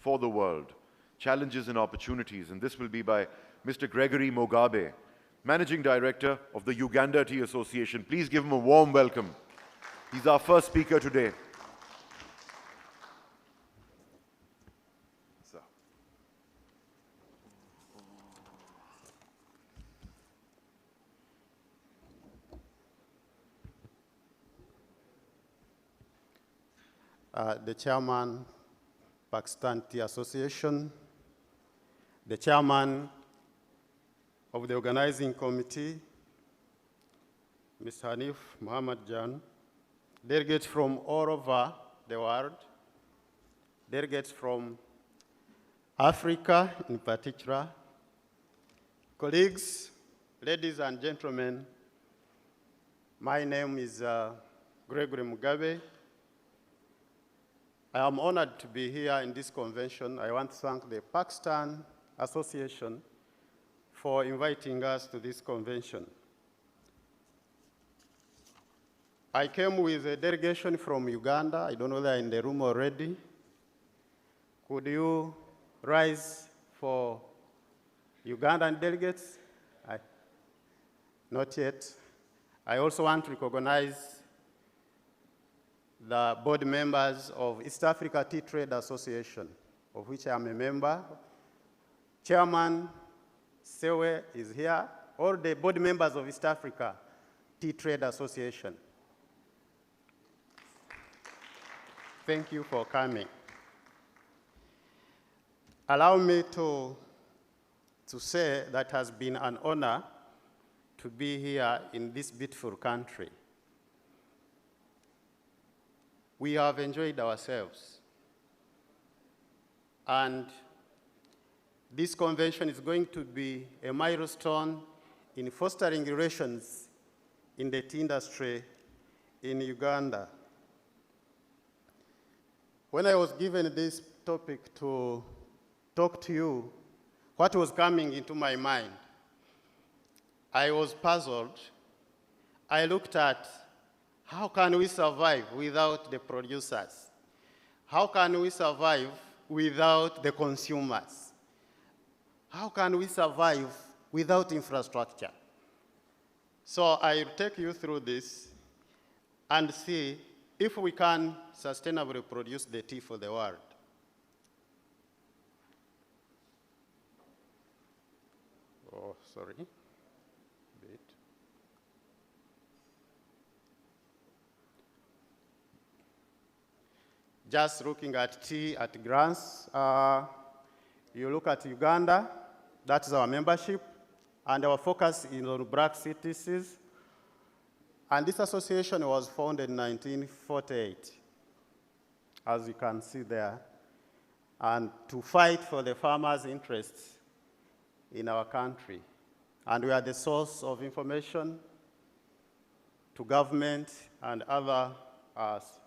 for the world, challenges and opportunities, and this will be by Mr. Gregory Mugabe, Managing Director of the Uganda Tea Association. Please give him a warm welcome. He's our first speaker today. The chairman, Pakistan Tea Association, the chairman of the organizing committee, Mr. Hanif Muhammad Jan, delegates from all over the world, delegates from Africa in particular, colleagues, ladies and gentlemen, my name is Gregory Mugabe. I am honored to be here in this convention. I want to thank the Pakistan Association for inviting us to this convention. I came with a delegation from Uganda. I don't know if they're in the room already. Could you rise for Ugandan delegates? Not yet. I also want to recognize the board members of East Africa Tea Trade Association, of which I am a member. Chairman Sewe is here. All the board members of East Africa Tea Trade Association. Thank you for coming. Allow me to say that it has been an honor to be here in this beautiful country. We have enjoyed ourselves. And this convention is going to be a milestone in fostering relations in the tea industry in Uganda. When I was given this topic to talk to you, what was coming into my mind? I was puzzled. I looked at how can we survive without the producers? How can we survive without the consumers? How can we survive without infrastructure? So I'll take you through this and see if we can sustainably produce the tea for the world. Oh, sorry. Just looking at tea at glance, you look at Uganda, that's our membership, and our focus is on black cities. And this association was founded in 1948, as you can see there, and to fight for the farmers' interests in our country. And we are the source of information to government and other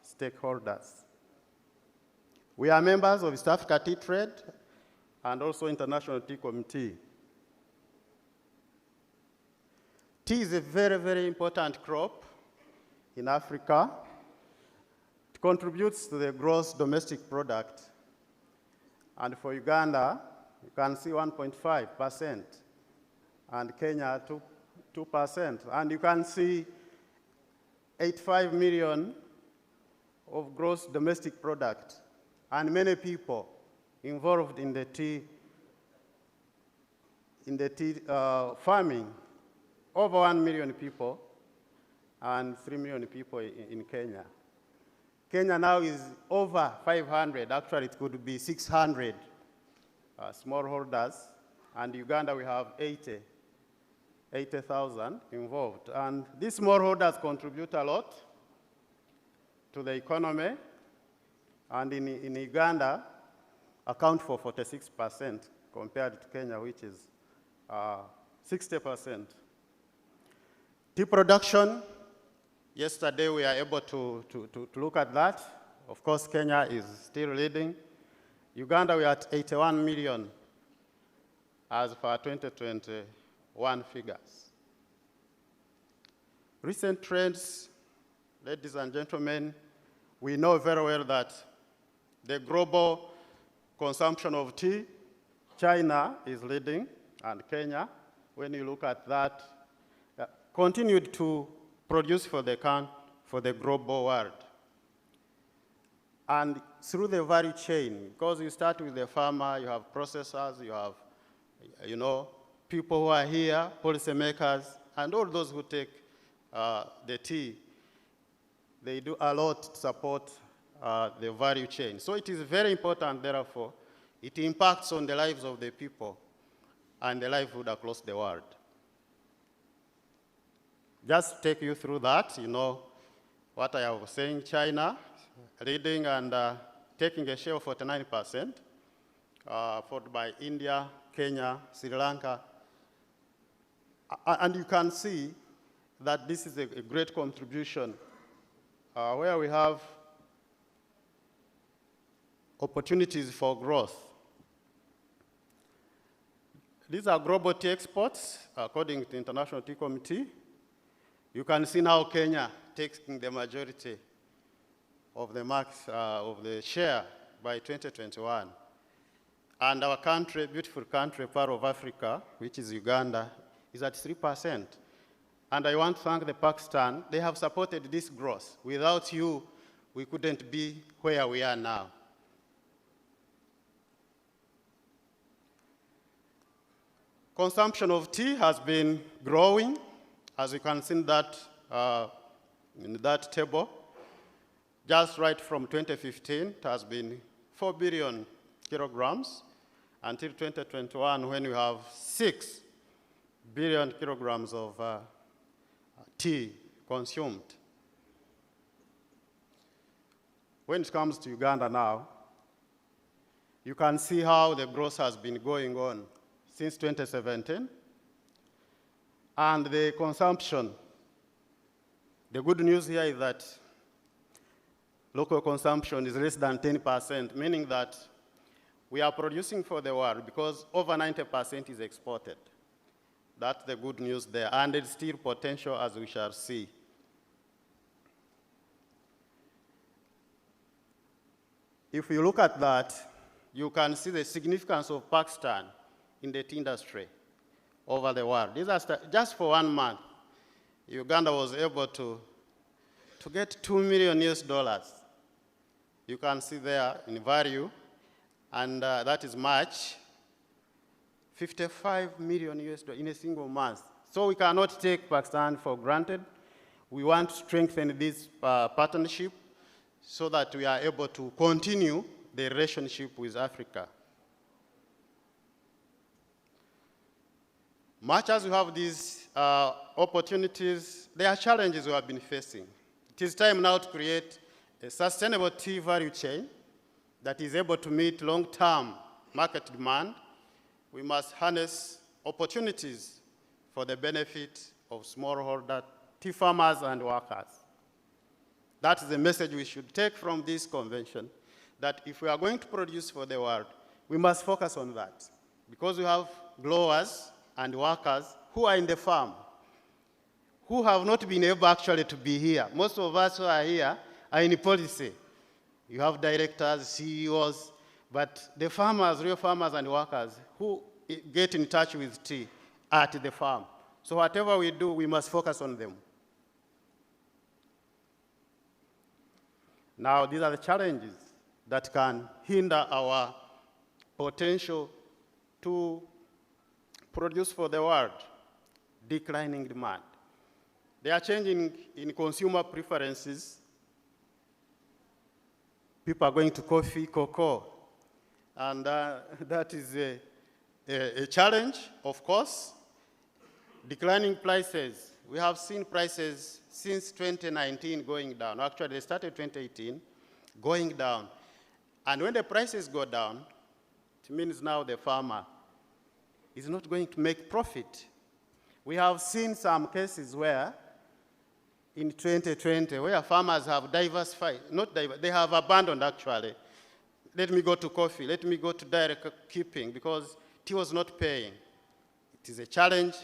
stakeholders. We are members of East Africa Tea Trade and also International Tea Committee. Tea is a very, very important crop in Africa. It contributes to the gross domestic product. And for Uganda, you can see 1.5%, and Kenya 2%. And you can see 85 million of gross domestic product, and many people involved in the tea farming, over 1 million people and 3 million people in Kenya. Kenya now is over 500, actually it could be 600 smallholders, and Uganda we have 80,000 involved. And these smallholders contribute a lot to the economy, and in Uganda, account for 46% compared to Kenya, which is 60%. Tea production, yesterday we are able to look at that. Of course, Kenya is still leading. Uganda, we are at 81 million as per 2021 figures. Recent trends, ladies and gentlemen, we know very well that the global consumption of tea, China is leading, and Kenya, when you look at that, continued to produce for the global world. And through the value chain, because you start with the farmer, you have processors, you have, people who are here, policymakers, and all those who take the tea, they do a lot to support the value chain. So it is very important, therefore, it impacts on the lives of the people and the livelihood across the world. Just to take you through that, what I was saying, China leading and taking a share of 49%, followed by India, Kenya, Sri Lanka. And you can see that this is a great contribution where we have opportunities for growth. These are global tea exports, according to the International Tea Committee. You can see now Kenya taking the majority of the share by 2021. And our country, beautiful country, part of Africa, which is Uganda, is at 3%. And I want to thank the Pakistan. They have supported this growth. Without you, we couldn't be where we are now. Consumption of tea has been growing, as you can see in that table. Just right from 2015, it has been 4 billion kilograms until 2021, when we have 6 billion kilograms of tea consumed. When it comes to Uganda now, you can see how the growth has been going on since 2017. And the consumption, the good news here is that local consumption is less than 10%, meaning that we are producing for the world because over 90% is exported. That's the good news there, and it's still potential, as we shall see. If you look at that, you can see the significance of Pakistan in the tea industry over the world. Just for 1 month, Uganda was able to get $2 million US. You can see there in value, and that is March, 55 million US in a single month. So we cannot take Pakistan for granted. We want to strengthen this partnership so that we are able to continue the relationship with Africa. Much as we have these opportunities, there are challenges we have been facing. It is time now to create a sustainable tea value chain that is able to meet long-term market demand. We must harness opportunities for the benefit of smallholder tea farmers and workers. That is the message we should take from this convention, that if we are going to produce for the world, we must focus on that, because we have growers and workers who are in the farm, who have not been able actually to be here. Most of us who are here are in policy. You have directors, CEOs, but the farmers, real farmers and workers who get in touch with tea at the farm. So whatever we do, we must focus on them. Now, these are the challenges that can hinder our potential to produce for the world. Declining demand. They are changing in consumer preferences. People are going to coffee, cocoa, and that is a challenge, of course. Declining prices. We have seen prices since 2019 going down. Actually, they started 2018, going down. And when the prices go down, it means now the farmer is not going to make profit. We have seen some cases where, in 2020, where farmers have diversified, they have abandoned actually. Let me go to coffee, let me go to direct keeping, because tea was not paying. It is a challenge,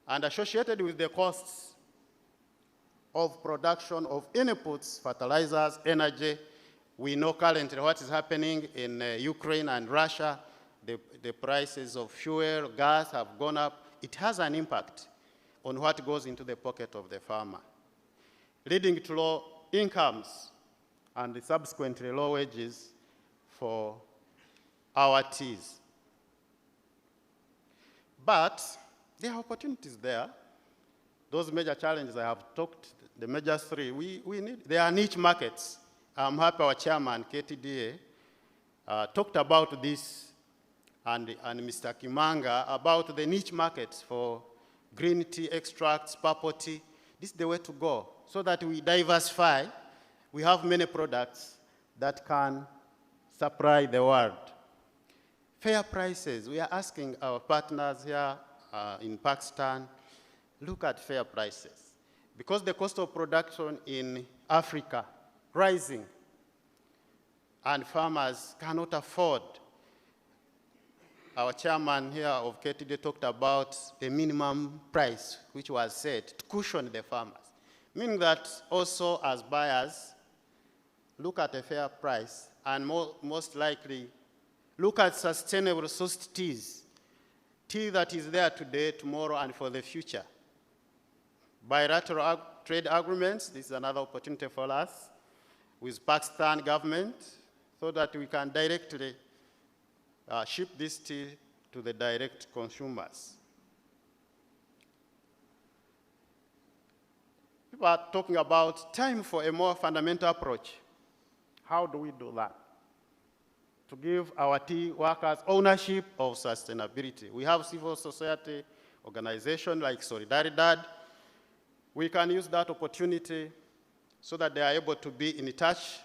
and associated with the costs of production of inputs, fertilizers, energy, We know currently what is happening in Ukraine and Russia. The prices of fuel, gas have gone up. It has an impact on what goes into the pocket of the farmer, leading to low incomes and subsequently low wages for our teas. But there are opportunities there. Those major challenges I have talked, the major three, there are niche markets. I'm happy our chairman, KTDA, talked about this, and Mr. Kimanga, about the niche markets for green tea extracts, purple tea. This is the way to go, so that we diversify. We have many products that can supply the world. Fair prices. We are asking our partners here in Pakistan, look at fair prices. Because the cost of production in Africa rising, and farmers cannot afford. Our chairman here of KTD talked about the minimum price which was set to cushion the farmers, meaning that also as buyers, look at a fair price and most likely look at sustainable sourced teas, tea that is there today, tomorrow, and for the future. Bilateral trade agreements, this is another opportunity for us with Pakistan government so that we can directly ship this tea to the direct consumers. People are talking about time for a more fundamental approach. How do we do that? To give our tea workers ownership of sustainability. We have civil society organizations like Solidaridad. We can use that opportunity so that they are able to be in touch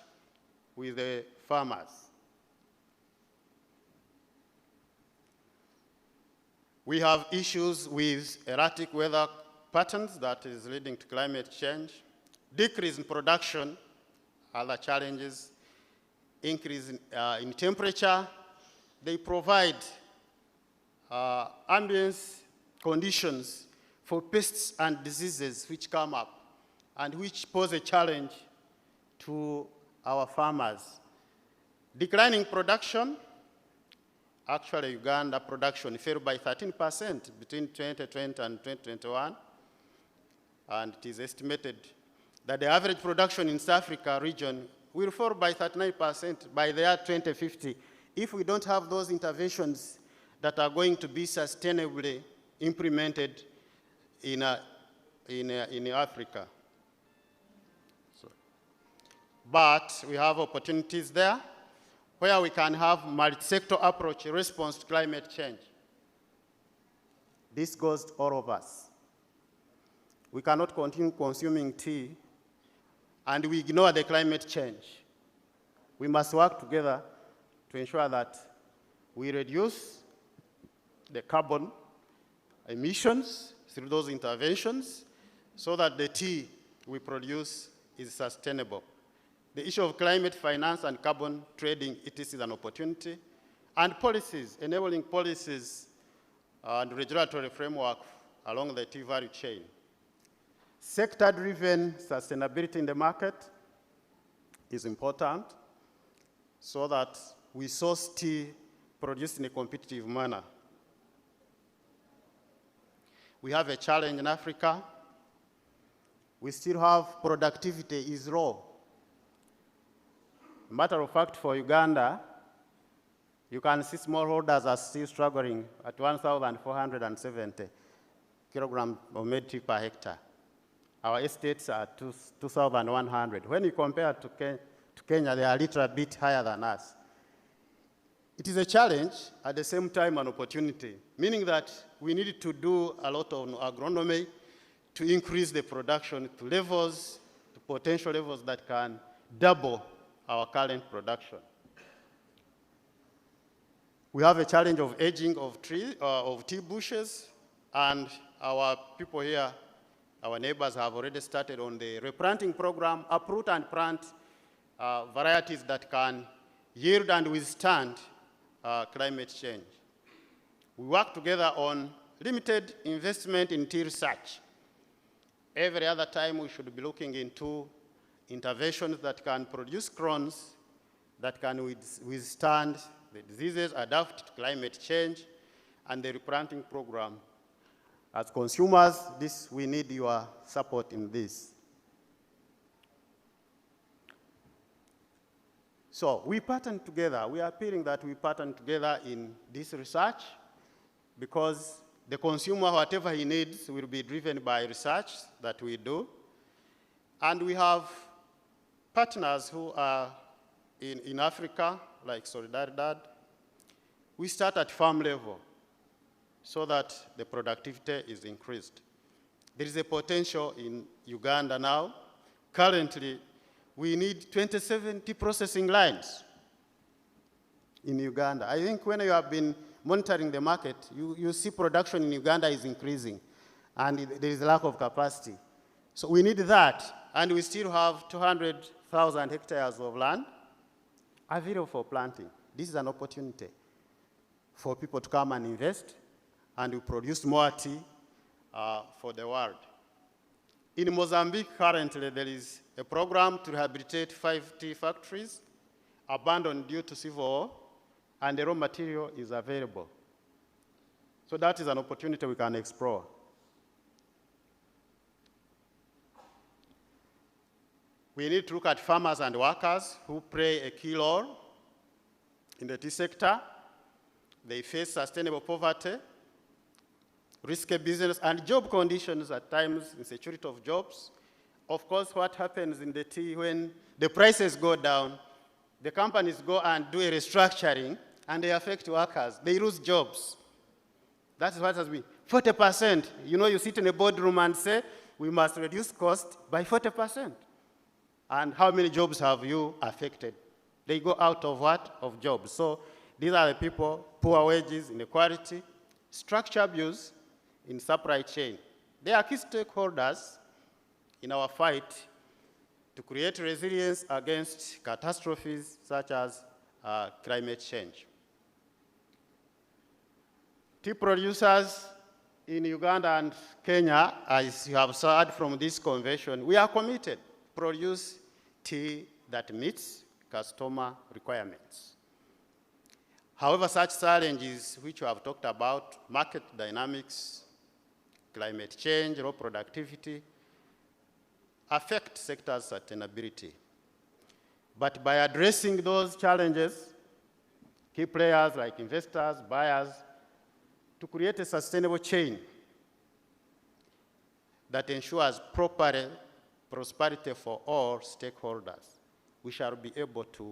with the farmers. We have issues with erratic weather patterns that is leading to climate change, decrease in production, other challenges, increase in temperature. They provide ambience conditions for pests and diseases which come up and which pose a challenge to our farmers. Declining production. Actually, Uganda production fell by 13% between 2020 and 2021. And it is estimated that the average production in South Africa region will fall by 39% by the year 2050 if we don't have those interventions that are going to be sustainably implemented in Africa. But we have opportunities there where we can have multi-sector approach in response to climate change. This goes to all of us. We cannot continue consuming tea and we ignore the climate change. We must work together to ensure that we reduce the carbon emissions through those interventions so that the tea we produce is sustainable. The issue of climate finance and carbon trading, it is an opportunity. And policies, enabling policies and regulatory framework along the tea value chain. Sector-driven sustainability in the market is important so that we source tea produced in a competitive manner. We have a challenge in Africa. We still have productivity is low. Matter of fact, for Uganda, you can see smallholders are still struggling at 1,470 kilograms of made tea per hectare. Our estates are 2,100. When you compare to Kenya, they are a little bit higher than us. It is a challenge, at the same time an opportunity, meaning that we need to do a lot of agronomy to increase the production to levels, to potential levels that can double our current production. We have a challenge of aging of tea bushes, and our people here, our neighbors have already started on the replanting program, uproot and plant varieties that can yield and withstand climate change. We work together on limited investment in tea research. Every other time we should be looking into interventions that can produce crones that can withstand the diseases, adapt to climate change, and the replanting program. As consumers, we need your support in this. So we partner together. We are appealing that we partner together in this research because the consumer, whatever he needs, will be driven by research that we do. And we have partners who are in Africa, like Solidaridad. We start at farm level so that the productivity is increased. There is a potential in Uganda now. Currently, we need 2070 processing lines in Uganda. I think when you have been monitoring the market, you see production in Uganda is increasing, and there is a lack of capacity. So we need that, and we still have 200,000 hectares of land available for planting. This is an opportunity for people to come and invest, and we produce more tea for the world. In Mozambique, currently, there is a program to rehabilitate 5 tea factories abandoned due to civil war, and the raw material is available. So that is an opportunity we can explore. We need to look at farmers and workers who play a key role in the tea sector. They face sustainable poverty, risky business, and job conditions at times, insecurity of jobs. Of course, what happens in the tea when the prices go down, the companies go and do a restructuring, and they affect workers. They lose jobs. That is what has been 40%. You know, you sit in a boardroom and say, we must reduce cost by 40%. And how many jobs have you affected? They go out of what? Of jobs. So these are the people, poor wages, inequality, structure abuse in supply chain. They are key stakeholders in our fight to create resilience against catastrophes such as climate change. Tea producers in Uganda and Kenya, as you have heard from this convention, we are committed to produce tea that meets customer requirements. However, such challenges which we have talked about, market dynamics, climate change, low productivity, affect sector's sustainability. But by addressing those challenges, key players like investors, buyers, to create a sustainable chain that ensures prosperity for all stakeholders, we shall be able to